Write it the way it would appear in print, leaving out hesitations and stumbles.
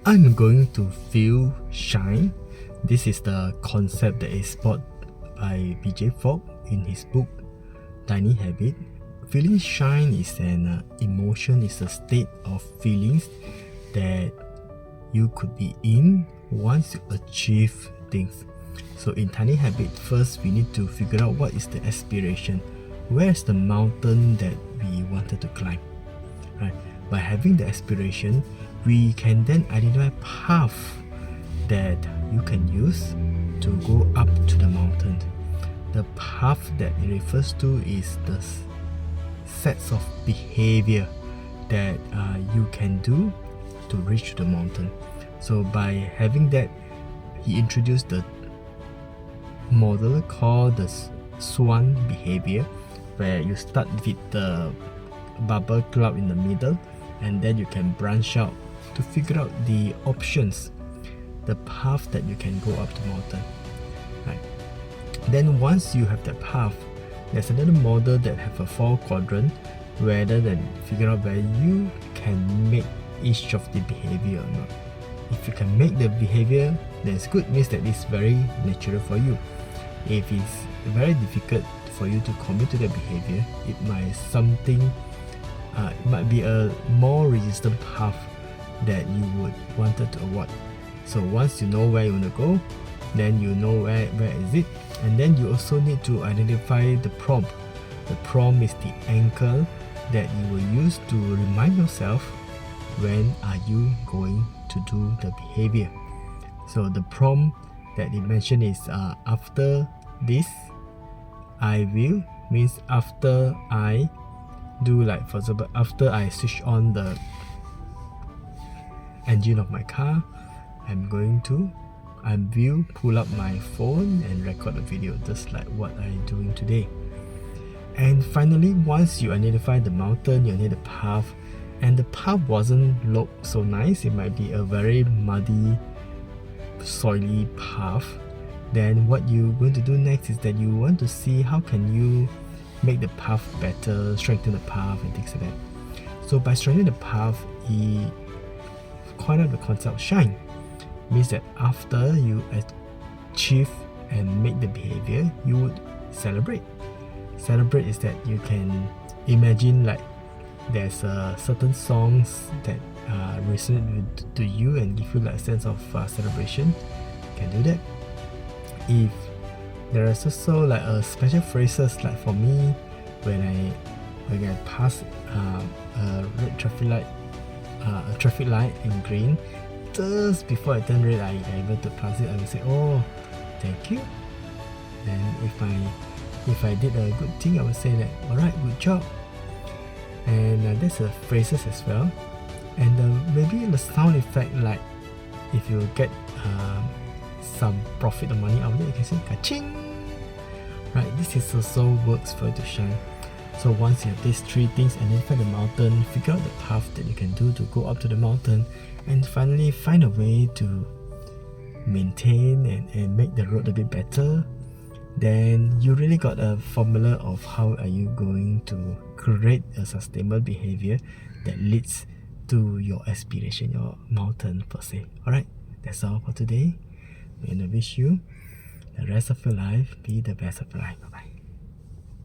I'm going to feel shine. This is the concept that is brought by Fogg in his book Tiny Habit. Feeling shine is an emotion, is a state of feelings that you could be in once you achieve things. So in Tiny Habit, first we need to figure out what is the aspiration. Where's the mountain that we wanted to climb? Right? By having the aspiration, we can then identify a path that you can use to go up to the mountain. The path that it refers to is the sets of behavior that you can do to reach the mountain. So by having that, he introduced the model called the swan behavior, where you start with the bubble cloud in the middle, and then you can branch out to figure out the options, the path that you can go up the mountain. Right. Then once you have that path, there's another model that have a 4-quadrant, rather than figure out where you can make each of the behavior or not. If you can make the behavior, that's good, means that it's very natural for you. If it's very difficult for you to commit to the behavior, it might be a more resistant path that you would wanted to avoid. So once you know where you want to go, then you know where is it, and then you also need to identify the prompt. The prompt is the anchor that you will use to remind yourself when are you going to do the behavior. So the prompt that it mentioned is after this I will, means after I do, like for example, after I switch on the engine of my car, I will pull up my phone and record a video, just like what I'm doing today. And finally, once you identify the mountain, you need a path, and the path wasn't look so nice, it might be a very muddy, soily path, then what you're going to do next is that you want to see how can you make the path better, strengthen the path and things like that. So by strengthening the path, he coined out the concept of shine. Means that after you achieve and make the behavior, you would celebrate. Celebrate is that you can imagine like there's certain songs that resonate to you and give you like a sense of celebration. You can do that. If there is also like a special phrases, like for me, when I pass a red traffic light in green, just before I turn red, I able to pass it, I will say, oh, thank you. Then if I did a good thing, I will say that, alright, good job. And that's the phrases as well. And maybe the sound effect, like if you get some profit or money out of it, you can say ka-ching. Right, this is also works for you to shine. So once you have these 3 things, identify the mountain, figure out the path that you can do to go up to the mountain, and finally find a way to maintain and make the road a bit better, then you really got a formula of how are you going to create a sustainable behavior that leads to your aspiration, your mountain per se. Alright, that's all for today. And I wish you the rest of your life be the best of your life.